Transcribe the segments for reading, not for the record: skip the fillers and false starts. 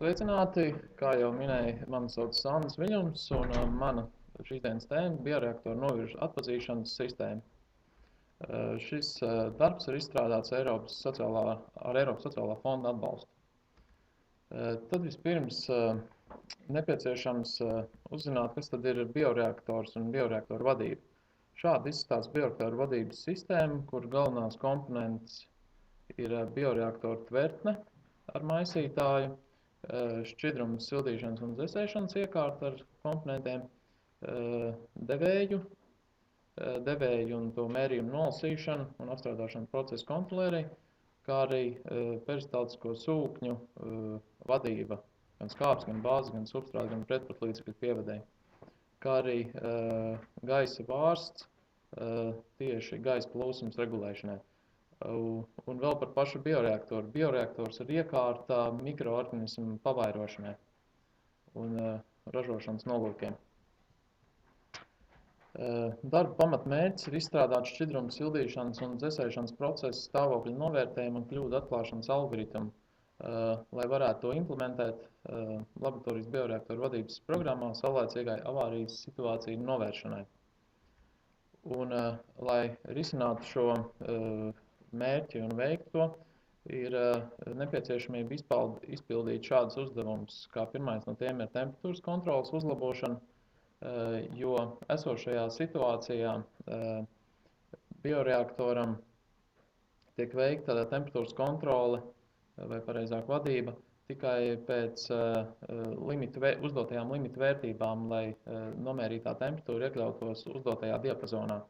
Sveicināti! Kā jau minēja, mani sauc Sandis Viļņums, un mana šīs dienas tēma - bioreaktoru novirzu atpazīšanas sistēma. Šis darbs ir izstrādāts ar Eiropas sociālā fonda atbalstu. Tad vispirms nepieciešams uzzināt, kas tad ir bioreaktors un bioreaktoru vadība. Šādi izskatās bioreaktoru vadības sistēma, kur galvenās komponentes ir bioreaktoru tvertne ar maisītāju, šķidrumu sildīšanas un dzesēšanas iekārta ar komponentiem, devēju un to mērījumu nolasīšanu un apstrādāšanu procesu kontrolierei, kā arī peristaltisko sūkņu vadība, gan skābes, gan bāzes, gan substrāta, gan pretpatlīdzekļu pievedēji, kā arī gaisa vārsts tieši gaisa plūsmas regulēšanai. Un vēl par pašu bioreaktoru. Bioreaktors ir iekārta mikroorganismu pavairošanai un ražošanas nolūkiem. Darba pamatmērķis ir izstrādāt šķidrumu sildīšanas un dzesēšanas procesu stāvokļa novērtējumu un kļūdu atklāšanas algoritmu, lai varētu to implementēt laboratorijas bioreaktoru vadības programmā saulaicīgai avārijas situāciju novēršanai. Un, lai risinātu šo mērķi un veikt to, ir nepieciešamība izpildīt šādus uzdevumus, kā pirmais no tiem ir temperatūras kontroles uzlabošana, jo esošajā situācijā bioreaktoram tiek veikta temperatūras kontrole, vai pareizāk vadība, tikai pēc uzdotajām limitu vērtībām, lai nomērītā temperatūra iekļautos uzdotajā diapazonā.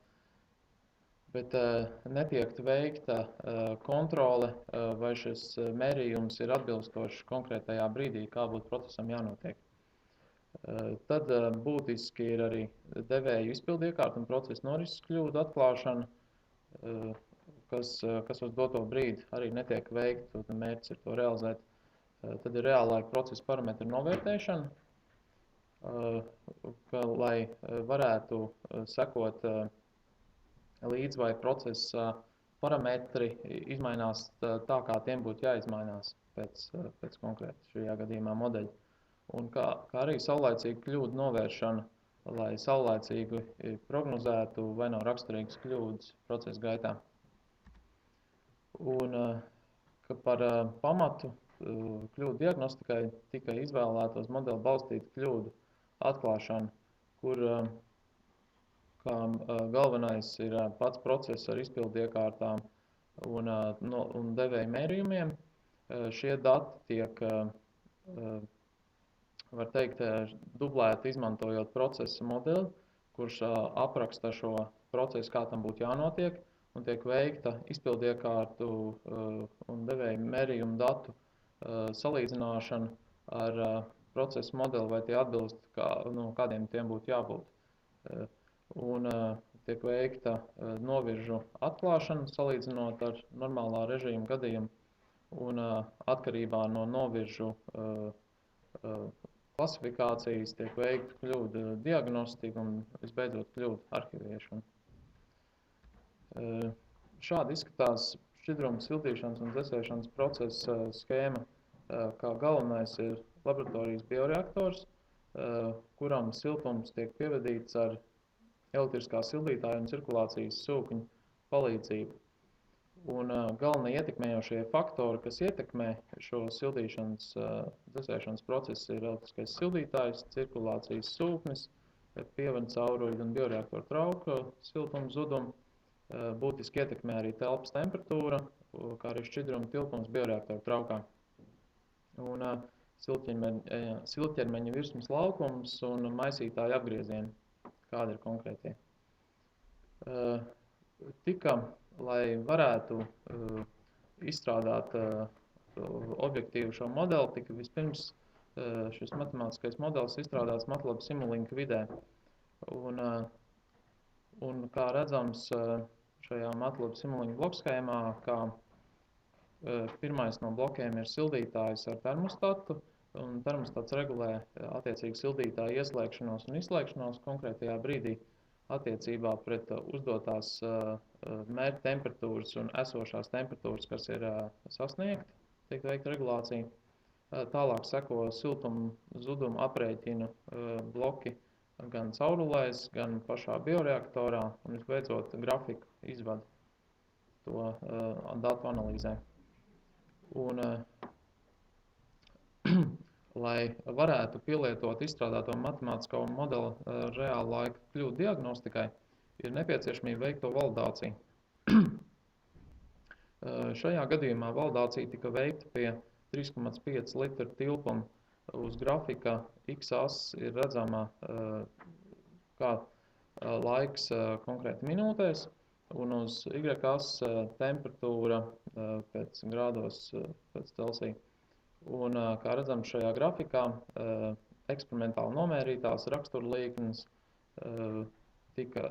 Bet netiek veikta kontrole, vai šis mērījums ir atbilstošs konkrētajā brīdī, kā būtu procesam jānotiek. Tad būtiski ir arī devēju izpildiekārta un procesa norises kļūdu atklāšana, kas uz doto brīdi arī netiek veikta, un mērķis ir to realizēt. Tad ir reālaika procesa parametru novērtēšana, lai varētu sekot līdz vai procesa parametri izmainās tā, kā tiem būtu jāizmainās pēc konkrēti šajā gadījumā modeļa. Un kā arī saulaicīga kļūdu novēršana, lai saulaicīgi prognozētu, vai nav raksturīgas kļūdas procesa gaitā. Un par pamatu kļūdu diagnostikai tika izvēlētos modeli balstīta kļūdu atklāšana, kur kā galvenais ir pats process ar izpildiekārtām un devēju mērījumiem. Šie dati tiek, var teikt, dublēti izmantojot procesa modeli, kurš apraksta šo procesu, kā tam būtu jānotiek, un tiek veikta izpildiekārtu un devēju mērījumu datu salīdzināšana ar procesa modeli, vai tie atbilst, kādiem tiem būtu jābūt. Un tiek veikta noviržu atklāšana, salīdzinot ar normālā režīma gadījumu, un atkarībā no noviržu klasifikācijas tiek veikta kļūdu diagnostika un visbeidzot kļūdu arhiviešana. Šādi izskatās šķidrumu sildīšanas un dzesēšanas procesa skēma, kā galvenais ir laboratorijas bioreaktors, kuram siltums tiek pievedīts ar elektriskā sildītāja un cirkulācijas sūkņu palīdzību. Un galvenie ietekmējošie faktori, kas ietekmē šo sildīšanas, dzesēšanas procesu, ir elektriskais sildītājs, cirkulācijas sūknis, pievadu cauruļu un bioreaktoru trauku siltuma zudumu, būtiski ietekmē arī telpas temperatūra, kā arī šķidruma tilpums bioreaktoru traukā. Un siltķermeņa virsmas laukums un maisītāja apgriezieni. Kādi ir konkrētie. Lai varētu izstrādāt objektīvu šo modeli, tika vispirms šis matemātiskais modelis izstrādāts MATLAB Simulink vidē. Un kā redzams šajā MATLAB Simulink blokskēmā, kā pirmais no blokiem ir sildītājs ar termostatu, un termostats regulē attiecīgi sildītāju ieslēgšanos un izslēgšanos konkrētajā brīdī attiecībā pret uzdotās mērķa temperatūras un esošās temperatūras, kas ir sasniegta, tiek veikta regulācija. Tālāk seko siltuma zuduma aprēķinu bloki gan caurulēs, gan pašā bioreaktorā, un visbeidzot grafiku izvada to datu analīzē. Un, lai varētu pielietot izstrādāto matemātisko modeli reāla laika kļūdu diagnostikai, ir nepieciešamība veikt to validāciju. Šajā gadījumā validācija tika veikta pie 3,5 litru tilpuma. Uz grafika x-as ir redzama kā laiks konkrēti minūtēs, un uz y-as temperatūra pēc grādos pēc Celsija. Un, kā redzam šajā grafikā, eksperimentāli nomērītās raksturlīknes tika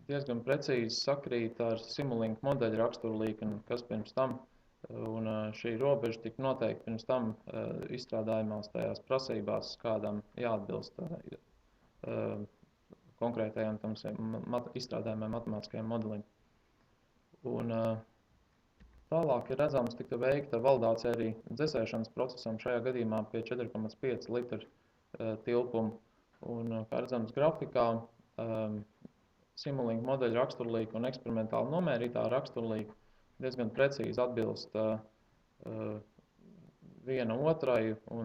diezgan precīzi sakrīt ar Simulink modeļa raksturlīkni, kas pirms tam, un šī robeža tika noteikti pirms tam izstrādājumās tajās prasībās, kādam jāatbilst konkrētajam tam izstrādājumiem matemātiskajiem modelim. Un tālāk ir redzams, tika veikta validācija arī dzesēšanas procesam, šajā gadījumā pie 4,5 litru tilpuma. Un, kā redzams grafikā, Simulink modeļa raksturlīka un eksperimentāli nomērītā raksturlīka diezgan precīzi atbilst viena otrai, un